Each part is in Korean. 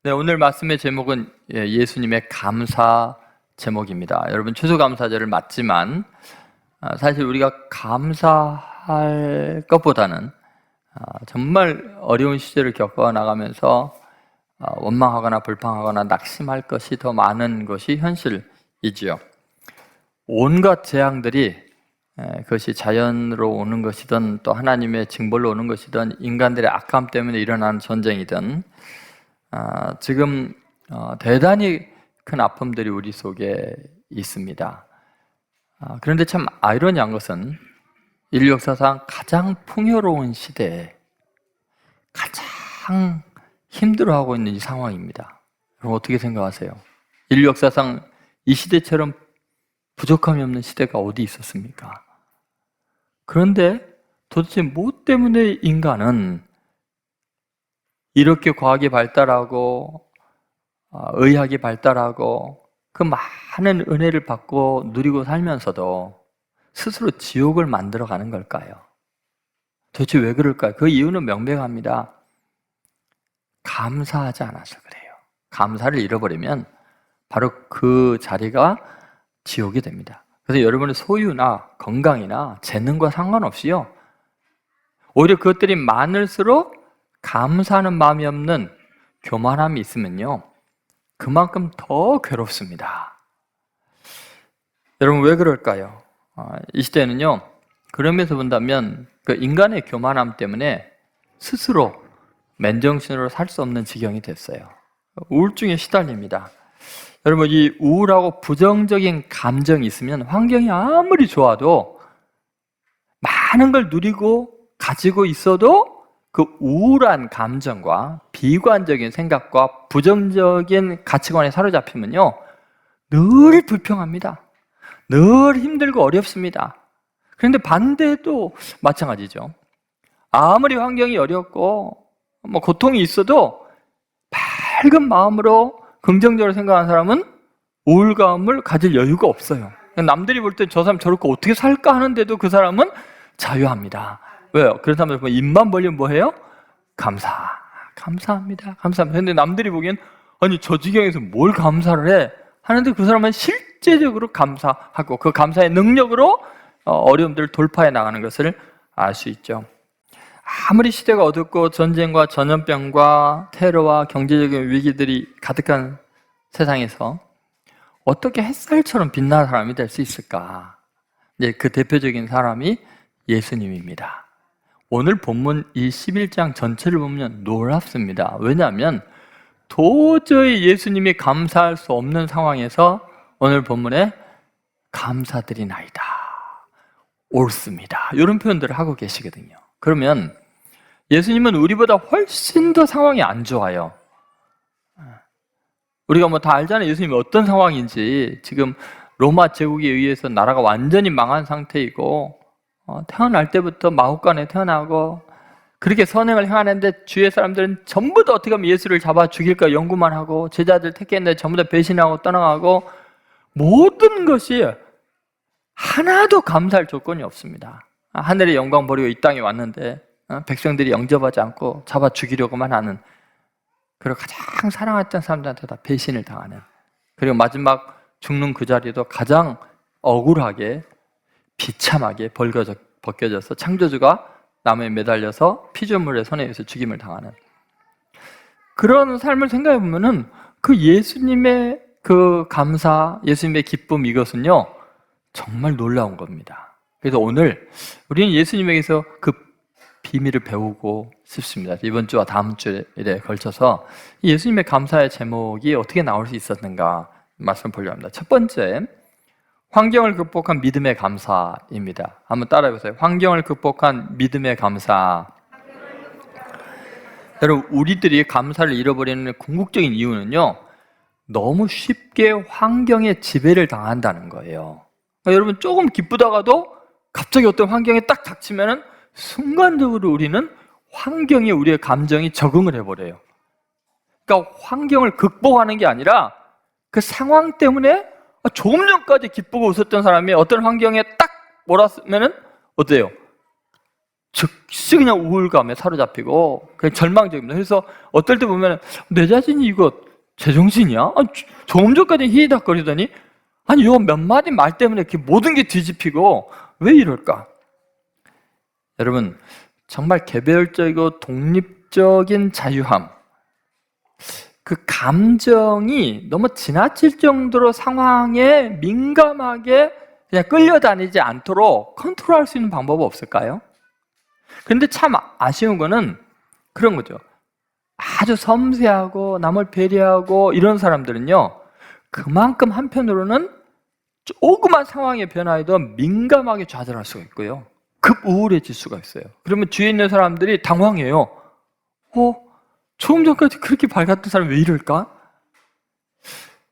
네, 오늘 말씀의 제목은 예수님의 감사 제목입니다. 여러분 추수감사절을 맞지만 사실 우리가 감사할 것보다는 정말 어려운 시절을 겪어 나가면서 원망하거나 불평하거나 낙심할 것이 더 많은 것이 현실이지요. 온갖 재앙들이 그것이 자연으로 오는 것이든 또 하나님의 징벌로 오는 것이든 인간들의 악함 때문에 일어나는 전쟁이든 지금 대단히 큰 아픔들이 우리 속에 있습니다. 그런데 참 아이러니한 것은 인류 역사상 가장 풍요로운 시대에 가장 힘들어하고 있는 이 상황입니다. 그럼 어떻게 생각하세요? 인류 역사상 이 시대처럼 부족함이 없는 시대가 어디 있었습니까? 그런데 도대체 무엇 때문에 인간은 이렇게 과학이 발달하고 의학이 발달하고 그 많은 은혜를 받고 누리고 살면서도 스스로 지옥을 만들어가는 걸까요? 도대체 왜 그럴까요? 그 이유는 명백합니다. 감사하지 않아서 그래요. 감사를 잃어버리면 바로 그 자리가 지옥이 됩니다. 그래서 여러분의 소유나 건강이나 재능과 상관없이요, 오히려 그것들이 많을수록 감사하는 마음이 없는 교만함이 있으면요, 그만큼 더 괴롭습니다. 여러분 왜 그럴까요? 이 시대는요, 그러면서 본다면 그 인간의 교만함 때문에 스스로 맨정신으로 살 수 없는 지경이 됐어요. 우울증에 시달립니다. 여러분 이 우울하고 부정적인 감정이 있으면 환경이 아무리 좋아도 많은 걸 누리고 가지고 있어도 그 우울한 감정과 비관적인 생각과 부정적인 가치관에 사로잡히면요, 늘 불평합니다. 늘 힘들고 어렵습니다. 그런데 반대도 마찬가지죠. 아무리 환경이 어렵고 고통이 있어도 밝은 마음으로 긍정적으로 생각하는 사람은 우울감을 가질 여유가 없어요. 남들이 볼 때 저 사람 저렇게 어떻게 살까 하는데도 그 사람은 자유합니다. 왜요? 그렇다면 입만 벌리면 뭐해요? 감사합니다. 그런데 남들이 보기엔 아니 저 지경에서 뭘 감사를 해? 하는데 그 사람은 실제적으로 감사하고 그 감사의 능력으로 어려움들을 돌파해 나가는 것을 알 수 있죠. 아무리 시대가 어둡고 전쟁과 전염병과 테러와 경제적인 위기들이 가득한 세상에서 어떻게 햇살처럼 빛나는 사람이 될 수 있을까? 그 대표적인 사람이 예수님입니다. 오늘 본문 이 11장 전체를 보면 놀랍습니다. 왜냐하면 도저히 예수님이 감사할 수 없는 상황에서 오늘 본문에 감사드리나이다, 옳습니다, 이런 표현들을 하고 계시거든요. 그러면 예수님은 우리보다 훨씬 더 상황이 안 좋아요. 우리가 다 알잖아요. 예수님이 어떤 상황인지. 지금 로마 제국에 의해서 나라가 완전히 망한 상태이고 태어날 때부터 마हु간에 태어나고 그렇게 선행을 행하는데 주위의 사람들은 전부 다 어떻게 하면 예수를 잡아 죽일까 연구만 하고 제자들 택했는데 전부 다 배신하고 떠나가고 모든 것이 하나도 감사할 조건이 없습니다. 하늘의 영광 버리고 이 땅에 왔는데 백성들이 영접하지 않고 잡아 죽이려고만 하는, 그리고 가장 사랑했던 사람들한테 다 배신을 당하는, 그리고 마지막 죽는 그 자리도 가장 억울하게 비참하게 벗겨져서 창조주가 나무에 매달려서 피조물의 손에 의해서 죽임을 당하는 그런 삶을 생각해 보면은 그 예수님의 그 감사, 예수님의 기쁨, 이것은요 정말 놀라운 겁니다. 그래서 오늘 우리는 예수님에게서 그 비밀을 배우고 싶습니다. 이번 주와 다음 주에 걸쳐서 예수님의 감사의 제목이 어떻게 나올 수 있었는가 말씀 보려고 합니다. 첫 번째, 환경을 극복한 믿음의 감사입니다. 한번 따라해보세요. 환경을 극복한 믿음의 감사. 여러분, 우리들이 감사를 잃어버리는 궁극적인 이유는요, 너무 쉽게 환경의 지배를 당한다는 거예요. 그러니까 여러분, 조금 기쁘다가도 갑자기 어떤 환경에 딱 닥치면은 순간적으로 우리는 환경에 우리의 감정이 적응을 해버려요. 그러니까 환경을 극복하는 게 아니라 그 상황 때문에 조금 전까지 기쁘고 웃었던 사람이 어떤 환경에 딱 몰았으면은 어때요? 즉시 그냥 우울감에 사로잡히고 그냥 절망적입니다. 그래서 어떨 때 보면 내 자신이 이거 제정신이야? 조금 전까지 히히닥거리더니 아니 요 몇 마디 말 때문에 이렇게 모든 게 뒤집히고 왜 이럴까? 여러분 정말 개별적이고 독립적인 자유함, 그 감정이 너무 지나칠 정도로 상황에 민감하게 그냥 끌려다니지 않도록 컨트롤할 수 있는 방법은 없을까요? 근데 참 아쉬운 거는 그런 거죠. 아주 섬세하고 남을 배려하고 이런 사람들은요, 그만큼 한편으로는 조그만 상황의 변화에도 민감하게 좌절할 수가 있고요, 급 우울해질 수가 있어요. 그러면 주위에 있는 사람들이 당황해요. 조금 전까지 그렇게 밝았던 사람이 왜 이럴까?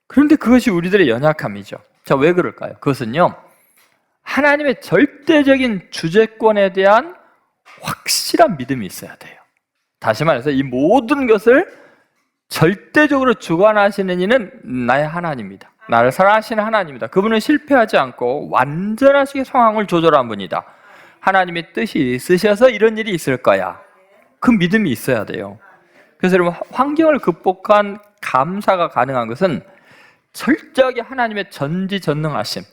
그런데 그것이 우리들의 연약함이죠. 자, 왜 그럴까요? 그것은요, 하나님의 절대적인 주재권에 대한 확실한 믿음이 있어야 돼요. 다시 말해서 이 모든 것을 절대적으로 주관하시는 이는 나의 하나님이다. 나를 사랑하시는 하나님이다. 그분은 실패하지 않고 완전하시게 상황을 조절한 분이다. 하나님의 뜻이 있으셔서 이런 일이 있을 거야. 그 믿음이 있어야 돼요. 그래서 여러분, 환경을 극복한 감사가 가능한 것은 철저하게 하나님의 전지전능하심,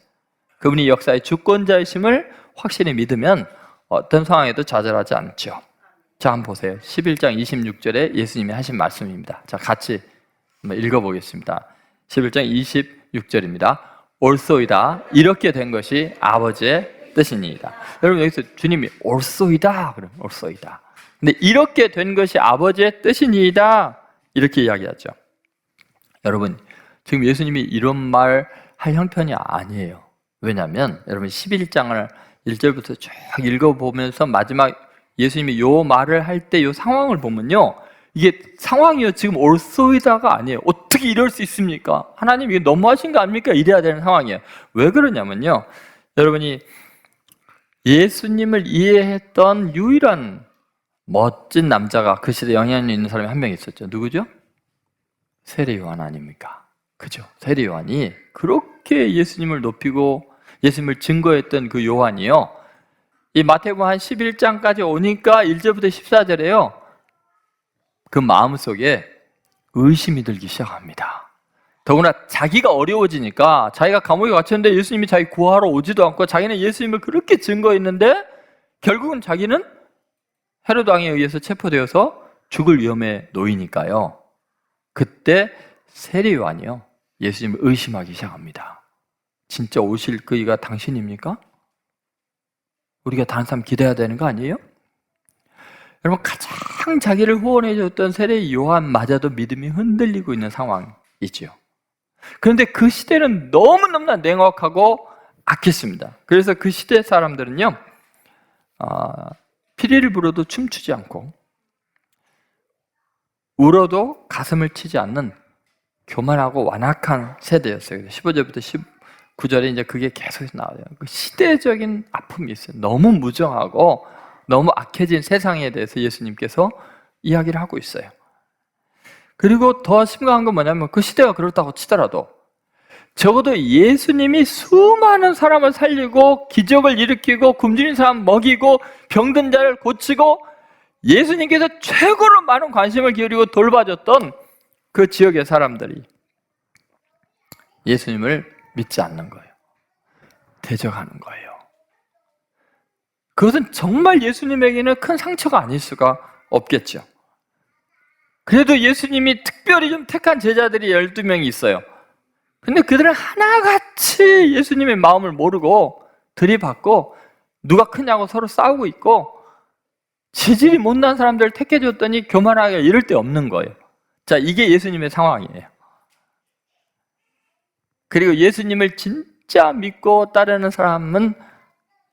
그분이 역사의 주권자이심을 확실히 믿으면 어떤 상황에도 좌절하지 않죠. 자, 한번 보세요. 11장 26절에 예수님이 하신 말씀입니다. 자, 같이 한번 읽어보겠습니다. 11장 26절입니다. 옳소이다. 이렇게 된 것이 아버지의 뜻이니이다. 여러분, 여기서 주님이 옳소이다 그러면 옳소이다. 근데 이렇게 된 것이 아버지의 뜻이니이다 이렇게 이야기하죠. 여러분, 지금 예수님이 이런 말 할 형편이 아니에요. 왜냐하면 여러분 11장을 1절부터 쭉 읽어보면서 마지막 예수님이 요 말을 할 때 요 상황을 보면요, 이게 상황이요 지금 옳소이다가 아니에요. 어떻게 이럴 수 있습니까? 하나님 이게 너무하신 거 아닙니까? 이래야 되는 상황이에요. 왜 그러냐면요, 여러분이 예수님을 이해했던 유일한 멋진 남자가 그 시대에 영향력 있는 사람이 한 명 있었죠. 누구죠? 세례 요한 아닙니까? 그죠? 세례 요한이 그렇게 예수님을 높이고 예수님을 증거했던 그 요한이요, 이 마태복음 한 11장까지 오니까 1절부터 14절에요 그 마음속에 의심이 들기 시작합니다. 더구나 자기가 어려워지니까, 자기가 감옥에 갇혔는데 예수님이 자기 구하러 오지도 않고 자기는 예수님을 그렇게 증거했는데 결국은 자기는 헤롯 왕에 의해서 체포되어서 죽을 위험에 놓이니까요, 그때 세례 요한이요 예수님을 의심하기 시작합니다. 진짜 오실 그이가 당신입니까? 우리가 다른 사람 기대해야 되는 거 아니에요? 여러분, 가장 자기를 후원해 줬던 세례 요한마저도 믿음이 흔들리고 있는 상황이죠. 그런데 그 시대는 너무너무나 냉혹하고 악했습니다. 그래서 그 시대 사람들은요, 피리를 불어도 춤추지 않고 울어도 가슴을 치지 않는 교만하고 완악한 세대였어요. 15절부터 19절에 이제 그게 계속 나와요. 그 시대적인 아픔이 있어요. 너무 무정하고 너무 악해진 세상에 대해서 예수님께서 이야기를 하고 있어요. 그리고 더 심각한 건 뭐냐면, 그 시대가 그렇다고 치더라도 적어도 예수님이 수많은 사람을 살리고 기적을 일으키고 굶주린 사람 먹이고 병든 자를 고치고 예수님께서 최고로 많은 관심을 기울이고 돌봐줬던 그 지역의 사람들이 예수님을 믿지 않는 거예요. 대적하는 거예요. 그것은 정말 예수님에게는 큰 상처가 아닐 수가 없겠죠. 그래도 예수님이 특별히 좀 택한 제자들이 12명이 있어요. 근데 그들은 하나같이 예수님의 마음을 모르고 들이받고 누가 크냐고 서로 싸우고 있고, 지질이 못난 사람들을 택해줬더니 교만하게 이럴 데 없는 거예요. 자, 이게 예수님의 상황이에요. 그리고 예수님을 진짜 믿고 따르는 사람은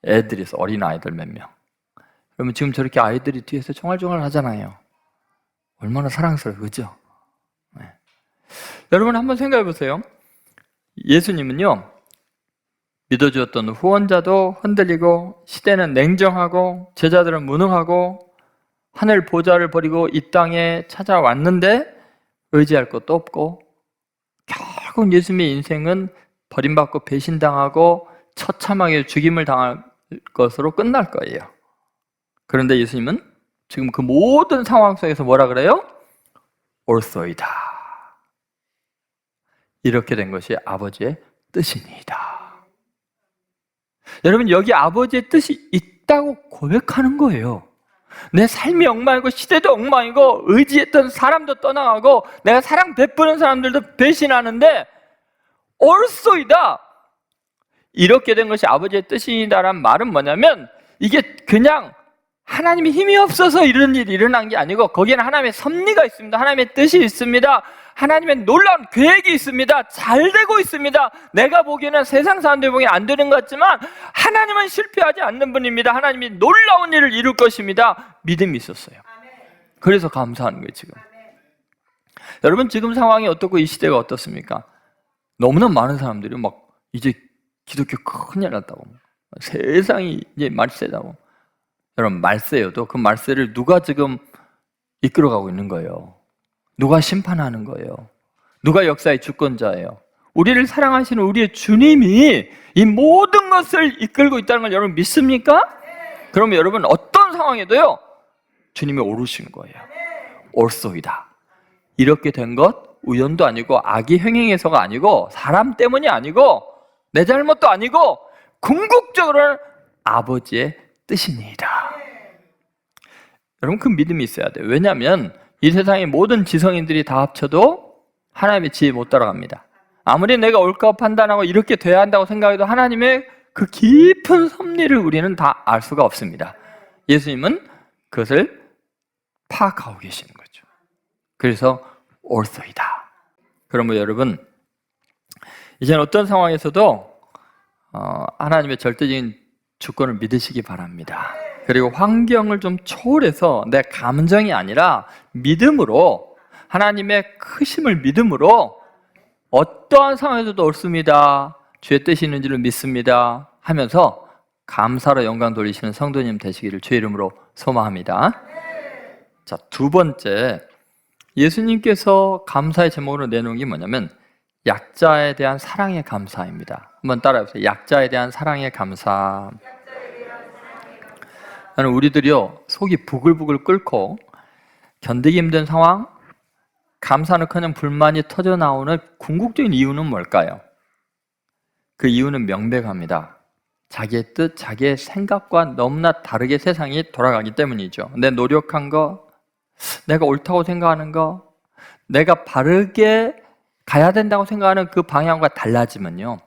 애들이 있어. 어린아이들 몇 명. 그러면 지금 저렇게 아이들이 뒤에서 총알총알 하잖아요. 얼마나 사랑스러워요, 그죠? 네. 여러분 한번 생각해 보세요. 예수님은요, 믿어주었던 후원자도 흔들리고 시대는 냉정하고 제자들은 무능하고 하늘 보좌를 버리고 이 땅에 찾아왔는데 의지할 것도 없고, 결국 예수님의 인생은 버림받고 배신당하고 처참하게 죽임을 당할 것으로 끝날 거예요. 그런데 예수님은 지금 그 모든 상황 속에서 뭐라 그래요? 옳소이다. 이렇게 된 것이 아버지의 뜻이니이다. 여러분, 여기 아버지의 뜻이 있다고 고백하는 거예요. 내 삶이 엉망이고 시대도 엉망이고 의지했던 사람도 떠나가고 내가 사랑 베푸는 사람들도 배신하는데 옳소이다. 이렇게 된 것이 아버지의 뜻이다라는 말은 뭐냐면, 이게 그냥 하나님의 힘이 없어서 이런 일이 일어난 게 아니고 거기에는 하나님의 섭리가 있습니다. 하나님의 뜻이 있습니다. 하나님의 놀라운 계획이 있습니다. 잘 되고 있습니다. 내가 보기에는 세상 사람들이 보기에는 안 되는 것 같지만 하나님은 실패하지 않는 분입니다. 하나님이 놀라운 일을 이룰 것입니다. 믿음이 있었어요. 그래서 감사하는 거예요. 지금 여러분, 지금 상황이 어떻고 이 시대가 어떻습니까? 너무나 많은 사람들이 막 이제 기독교 큰일 났다고, 세상이 이제 말세다고. 여러분, 말세여도 그 말세를 누가 지금 이끌어가고 있는 거예요? 누가 심판하는 거예요? 누가 역사의 주권자예요? 우리를 사랑하시는 우리의 주님이 이 모든 것을 이끌고 있다는 걸 여러분 믿습니까? 그러면 여러분, 어떤 상황에도요 주님이 오르시는 거예요. 옳소이다. 이렇게 된 것 우연도 아니고 악이 행행해서가 아니고 사람 때문이 아니고 내 잘못도 아니고 궁극적으로는 아버지의 뜻이니이다. 여러분, 그 믿음이 있어야 돼요. 왜냐하면 이 세상의 모든 지성인들이 다 합쳐도 하나님의 지혜 못 따라갑니다. 아무리 내가 옳고 판단하고 이렇게 돼야 한다고 생각해도 하나님의 그 깊은 섭리를 우리는 다 알 수가 없습니다. 예수님은 그것을 파악하고 계시는 거죠. 그래서 옳소이다. 그러면 여러분, 이제는 어떤 상황에서도 하나님의 절대적인 주권을 믿으시기 바랍니다. 그리고 환경을 좀 초월해서 내 감정이 아니라 믿음으로, 하나님의 크심을 믿음으로 어떠한 상황에서도 옳습니다, 주의 뜻이 있는지를 믿습니다 하면서 감사로 영광 돌리시는 성도님 되시기를 주의 이름으로 소망합니다. 자, 두 번째, 예수님께서 감사의 제목으로 내놓은 게 뭐냐면 약자에 대한 사랑의 감사입니다. 한번 따라해보세요. 약자에 대한 사랑의 감사. 나는 우리들이요, 속이 부글부글 끓고 견디기 힘든 상황, 감사는커녕 불만이 터져 나오는 궁극적인 이유는 뭘까요? 그 이유는 명백합니다. 자기의 뜻, 자기의 생각과 너무나 다르게 세상이 돌아가기 때문이죠. 내 노력한 거, 내가 옳다고 생각하는 거, 내가 바르게 가야 된다고 생각하는 그 방향과 달라지면요,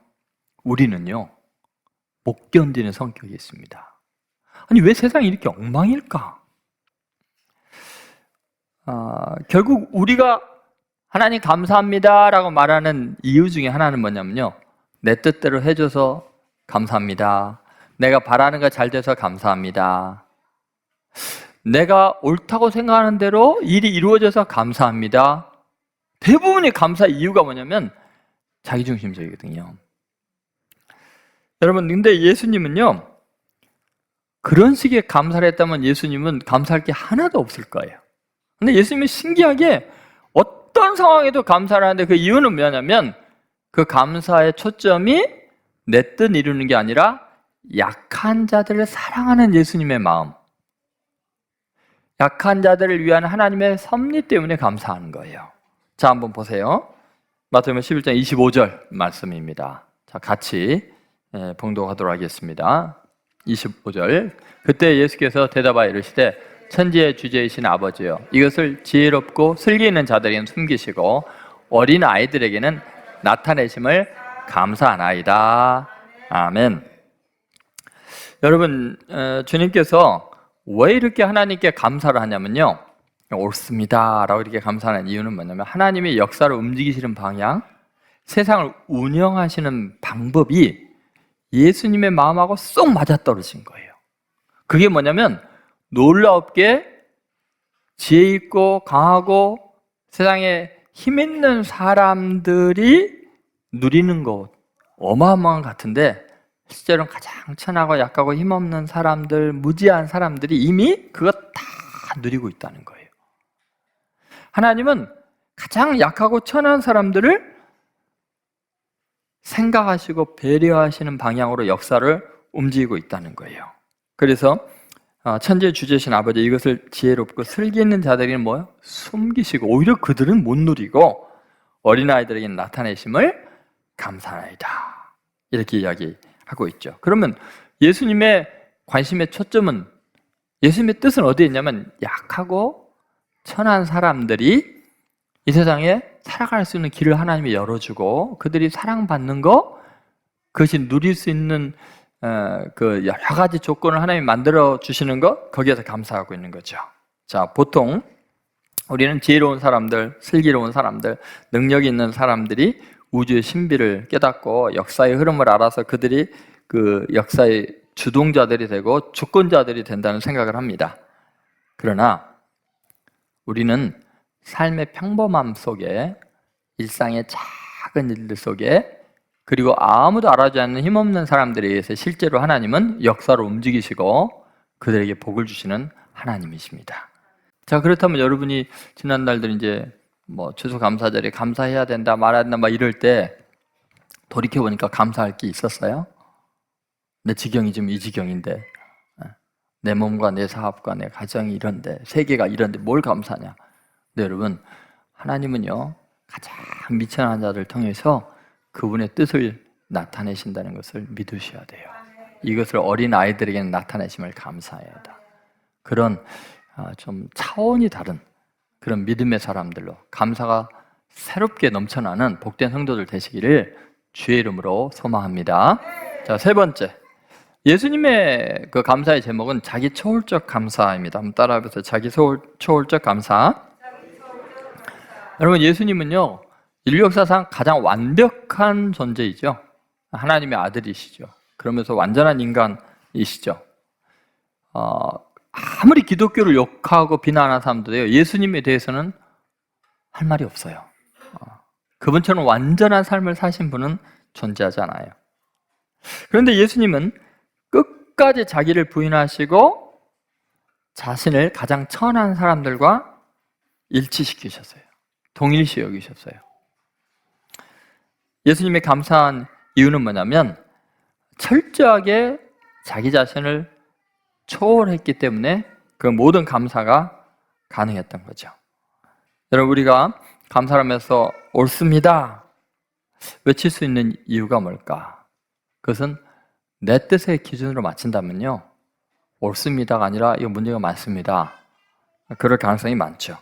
우리는요 못 견디는 성격이 있습니다. 아니, 왜 세상이 이렇게 엉망일까? 결국 우리가 하나님 감사합니다 라고 말하는 이유 중에 하나는 뭐냐면요, 내 뜻대로 해줘서 감사합니다, 내가 바라는 거 잘 돼서 감사합니다, 내가 옳다고 생각하는 대로 일이 이루어져서 감사합니다. 대부분의 감사 이유가 뭐냐면 자기중심적이거든요. 여러분, 근데 예수님은요, 그런 식의 감사를 했다면 예수님은 감사할 게 하나도 없을 거예요. 근데 예수님은 신기하게 어떤 상황에도 감사를 하는데, 그 이유는 뭐냐면 그 감사의 초점이 내 뜻 이루는 게 아니라 약한 자들을 사랑하는 예수님의 마음, 약한 자들을 위한 하나님의 섭리 때문에 감사하는 거예요. 자, 한번 보세요. 마태복음 11장 25절 말씀입니다. 자, 같이 봉독하도록 하겠습니다. 25절. 그때 예수께서 대답하여 이르시되 천지의 주제이신 아버지여, 이것을 지혜롭고 슬기 있는 자들에게는 숨기시고 어린 아이들에게는 나타내심을 감사하나이다. 아멘. 여러분, 주님께서 왜 이렇게 하나님께 감사를 하냐면요, 옳습니다 라고 이렇게 감사하는 이유는 뭐냐면 하나님의 역사를 움직이시는 방향, 세상을 운영하시는 방법이 예수님의 마음하고 쏙 맞아떨어진 거예요. 그게 뭐냐면 놀랍게 지혜 있고 강하고 세상에 힘 있는 사람들이 누리는 것 어마어마한 것 같은데, 실제로는 가장 천하고 약하고 힘없는 사람들, 무지한 사람들이 이미 그것 다 누리고 있다는 거예요. 하나님은 가장 약하고 천한 사람들을 생각하시고 배려하시는 방향으로 역사를 움직이고 있다는 거예요. 그래서 천지의 주제신 아버지 이것을 지혜롭고 슬기 있는 자들에게는 뭐요? 숨기시고 오히려 그들은 못 누리고 어린아이들에게는 나타내심을 감사하나이다. 이렇게 이야기하고 있죠. 그러면 예수님의 관심의 초점은, 예수님의 뜻은 어디에 있냐면 약하고 천한 사람들이 이 세상에 살아갈 수 있는 길을 하나님이 열어주고 그들이 사랑받는 거, 그것이 누릴 수 있는 그 여러 가지 조건을 하나님이 만들어 주시는 것, 거기에서 감사하고 있는 거죠. 자, 보통 우리는 지혜로운 사람들, 슬기로운 사람들, 능력이 있는 사람들이 우주의 신비를 깨닫고 역사의 흐름을 알아서 그들이 그 역사의 주동자들이 되고 주권자들이 된다는 생각을 합니다. 그러나 우리는 삶의 평범함 속에, 일상의 작은 일들 속에, 그리고 아무도 알아주지 않는 힘없는 사람들에 의해서 실제로 하나님은 역사로 움직이시고 그들에게 복을 주시는 하나님이십니다. 자, 그렇다면 여러분이 지난날들 이제 뭐 추수감사절에 감사해야 된다, 말해야 된다 막 이럴 때 돌이켜보니까 감사할 게 있었어요? 내 지경이 지금 이 지경인데, 내 몸과 내 사업과 내 가정이 이런데, 세계가 이런데 뭘 감사하냐? 근데 여러분, 하나님은요 가장 미천한 자를 통해서 그분의 뜻을 나타내신다는 것을 믿으셔야 돼요. 이것을 어린 아이들에게는 나타내심을 감사해야 한다. 그런 좀 차원이 다른 그런 믿음의 사람들로 감사가 새롭게 넘쳐나는 복된 성도들 되시기를 주의 이름으로 소망합니다. 자, 세 번째, 예수님의 그 감사의 제목은 자기 초월적 감사입니다. 한번 따라해보세요. 자기 초월적 감사. 여러분, 예수님은요 인류 역사상 가장 완벽한 존재이죠. 하나님의 아들이시죠. 그러면서 완전한 인간이시죠. 아무리 기독교를 욕하고 비난하는 사람들이요, 예수님에 대해서는 할 말이 없어요. 그분처럼 완전한 삶을 사신 분은 존재하지 않아요. 그런데 예수님은 끝까지 자기를 부인하시고 자신을 가장 천한 사람들과 일치시키셨어요. 동일시 여기셨어요. 예수님의 감사한 이유는 뭐냐면 철저하게 자기 자신을 초월했기 때문에 그 모든 감사가 가능했던 거죠. 여러분, 우리가 감사를 하면서 옳습니다 외칠 수 있는 이유가 뭘까? 그것은 내 뜻의 기준으로 맞춘다면요 옳습니다가 아니라 이거 문제가 많습니다, 그럴 가능성이 많죠.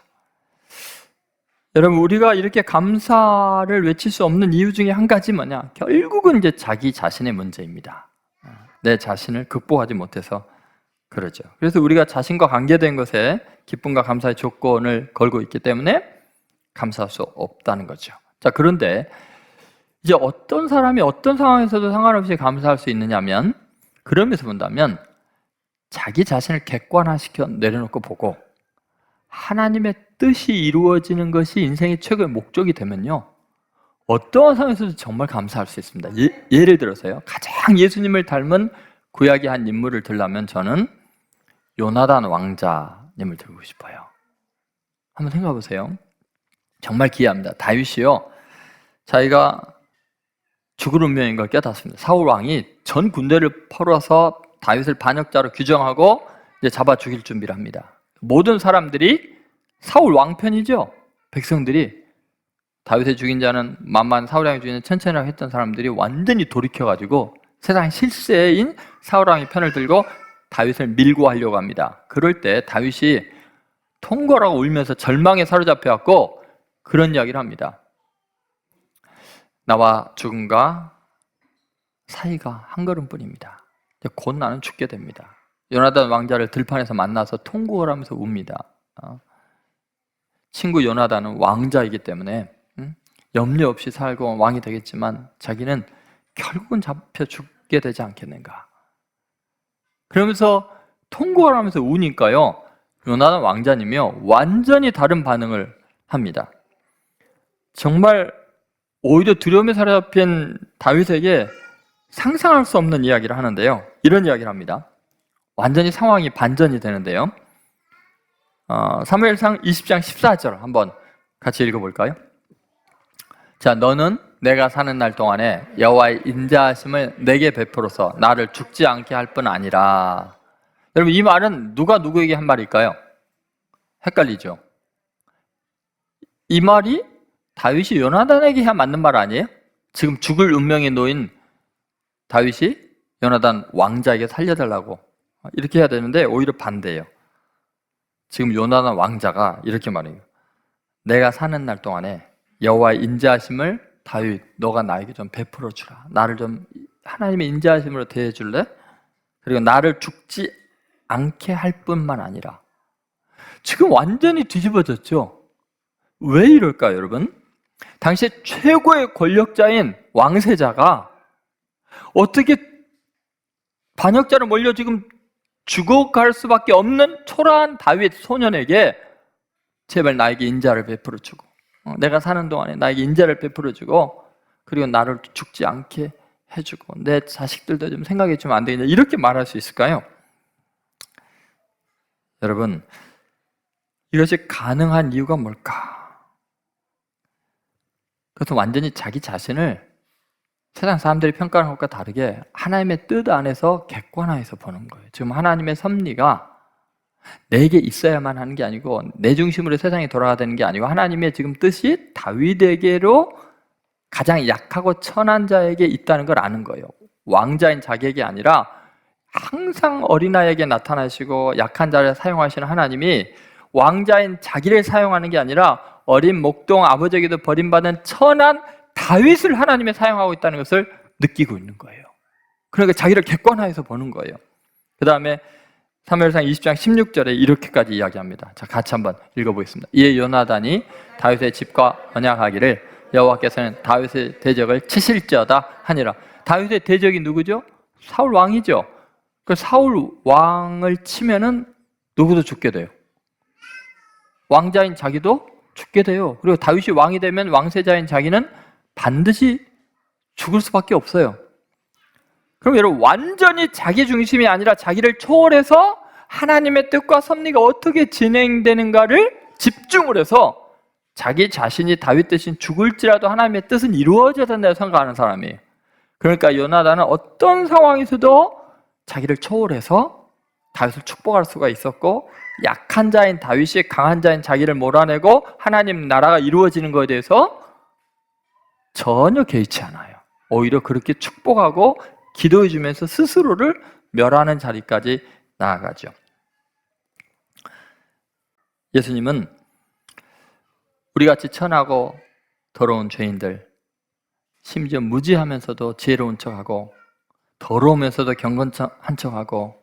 여러분, 우리가 이렇게 감사를 외칠 수 없는 이유 중에 한 가지 뭐냐? 결국은 이제 자기 자신의 문제입니다. 내 자신을 극복하지 못해서 그러죠. 그래서 우리가 자신과 관계된 것에 기쁨과 감사의 조건을 걸고 있기 때문에 감사할 수 없다는 거죠. 자, 그런데 이제 어떤 사람이 어떤 상황에서도 상관없이 감사할 수 있느냐면, 그러면서 본다면 자기 자신을 객관화시켜 내려놓고 보고 하나님의 뜻이 이루어지는 것이 인생의 최고의 목적이 되면요 어떠한 상황에서도 정말 감사할 수 있습니다. 예를 들어서요, 가장 예수님을 닮은 구약의 한 인물을 들라면 저는 요나단 왕자님을 들고 싶어요. 한번 생각해 보세요. 정말 기이합니다. 다윗이요 자기가 죽을 운명인 걸 깨닫습니다. 사울 왕이 전 군대를 풀어서 다윗을 반역자로 규정하고 이제 잡아 죽일 준비를 합니다. 모든 사람들이 사울 왕편이죠. 백성들이 다윗의 죽인 자는 만만, 사울 왕이 죽인 자는 천천히라고 했던 사람들이 완전히 돌이켜가지고 세상 실세인 사울 왕의 편을 들고 다윗을 밀고 하려고 합니다. 그럴 때 다윗이 통곡하고 울면서 절망에 사로잡혀갖고 그런 이야기를 합니다. 나와 죽음과 사이가 한 걸음뿐입니다. 곧 나는 죽게 됩니다. 요나단 왕자를 들판에서 만나서 통곡을 하면서 웁니다. 친구 요나단은 왕자이기 때문에 염려 없이 살고 왕이 되겠지만 자기는 결국은 잡혀 죽게 되지 않겠는가. 그러면서 통곡을 하면서 우니까요 요나단 왕자님이요 완전히 다른 반응을 합니다. 정말 오히려 두려움에 사로잡힌 다윗에게 상상할 수 없는 이야기를 하는데요, 이런 이야기를 합니다. 완전히 상황이 반전이 되는데요, 사무엘상 20장 14절 한번 같이 읽어볼까요? 자, 너는 내가 사는 날 동안에 여호와의 인자하심을 내게 베풀어서 나를 죽지 않게 할 뿐 아니라, 여러분, 이 말은 누가 누구에게 한 말일까요? 헷갈리죠? 이 말이 다윗이 요나단에게 해야 맞는 말 아니에요? 지금 죽을 운명에 놓인 다윗이 요나단 왕자에게 살려달라고 이렇게 해야 되는데 오히려 반대예요. 지금 요나단 왕자가 이렇게 말해요. 내가 사는 날 동안에 여호와의 인자하심을 다윗, 너가 나에게 좀 베풀어 주라. 나를 좀 하나님의 인자하심으로 대해 줄래? 그리고 나를 죽지 않게 할 뿐만 아니라, 지금 완전히 뒤집어졌죠? 왜 이럴까요, 여러분? 당시 최고의 권력자인 왕세자가 어떻게 반역자를 몰려 지금 죽어갈 수밖에 없는 초라한 다윗 소년에게 제발 나에게 인자를 베풀어 주고, 내가 사는 동안에 나에게 인자를 베풀어 주고, 그리고 나를 죽지 않게 해주고, 내 자식들도 좀 생각해 주면 안 되겠냐, 이렇게 말할 수 있을까요? 여러분, 이것이 가능한 이유가 뭘까? 그것은 완전히 자기 자신을 세상 사람들이 평가하는 것과 다르게 하나님의 뜻 안에서 객관화해서 보는 거예요. 지금 하나님의 섭리가 내게 있어야만 하는 게 아니고, 내 중심으로 세상이 돌아가야 되는 게 아니고, 하나님의 지금 뜻이 다윗에게로 가장 약하고 천한 자에게 있다는 걸 아는 거예요. 왕자인 자기에게 아니라 항상 어린아이에게 나타나시고 약한 자를 사용하시는 하나님이 왕자인 자기를 사용하는 게 아니라 어린 목동 아버지에게도 버림받은 천한 다윗을 하나님이 사용하고 있다는 것을 느끼고 있는 거예요. 그러니까 자기를 객관화해서 보는 거예요. 그 다음에 사무엘상 20장 16절에 이렇게까지 이야기합니다. 자, 같이 한번 읽어보겠습니다. 이에 요나단이 다윗의 집과 언약하기를 여호와께서는 다윗의 대적을 치실지어다 하니라. 다윗의 대적이 누구죠? 사울 왕이죠. 그 사울 왕을 치면은 누구도 죽게 돼요. 왕자인 자기도 죽게 돼요. 그리고 다윗이 왕이 되면 왕세자인 자기는 반드시 죽을 수밖에 없어요. 그럼 여러분, 완전히 자기 중심이 아니라 자기를 초월해서 하나님의 뜻과 섭리가 어떻게 진행되는가를 집중을 해서 자기 자신이 다윗 대신 죽을지라도 하나님의 뜻은 이루어져야 된다고 생각하는 사람이에요. 그러니까 요나단은 어떤 상황에서도 자기를 초월해서 다윗을 축복할 수가 있었고, 약한 자인 다윗이 강한 자인 자기를 몰아내고 하나님 나라가 이루어지는 것에 대해서 전혀 개의치 않아요. 오히려 그렇게 축복하고 기도해 주면서 스스로를 멸하는 자리까지 나아가죠. 예수님은 우리같이 천하고 더러운 죄인들, 심지어 무지하면서도 지혜로운 척하고 더러우면서도 경건한 척하고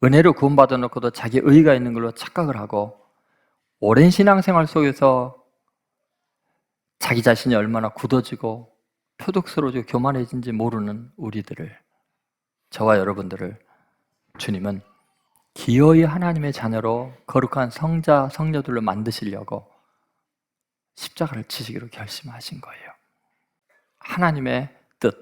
은혜로 구원받아 놓고도 자기 의의가 있는 걸로 착각을 하고 오랜 신앙생활 속에서 자기 자신이 얼마나 굳어지고 표독스러워지고 교만해진지 모르는 우리들을, 저와 여러분들을 주님은 기어이 하나님의 자녀로 거룩한 성자, 성녀들로 만드시려고 십자가를 치시기로 결심하신 거예요. 하나님의 뜻,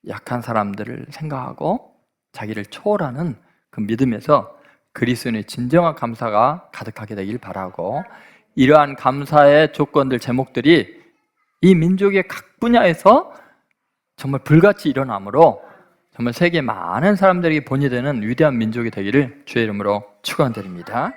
약한 사람들을 생각하고 자기를 초월하는 그 믿음에서 그리스도인의 진정한 감사가 가득하게 되길 바라고, 이러한 감사의 조건들, 제목들이 이 민족의 각 분야에서 정말 불같이 일어나므로 정말 세계 많은 사람들에게 본이 되는 위대한 민족이 되기를 주의 이름으로 축원드립니다.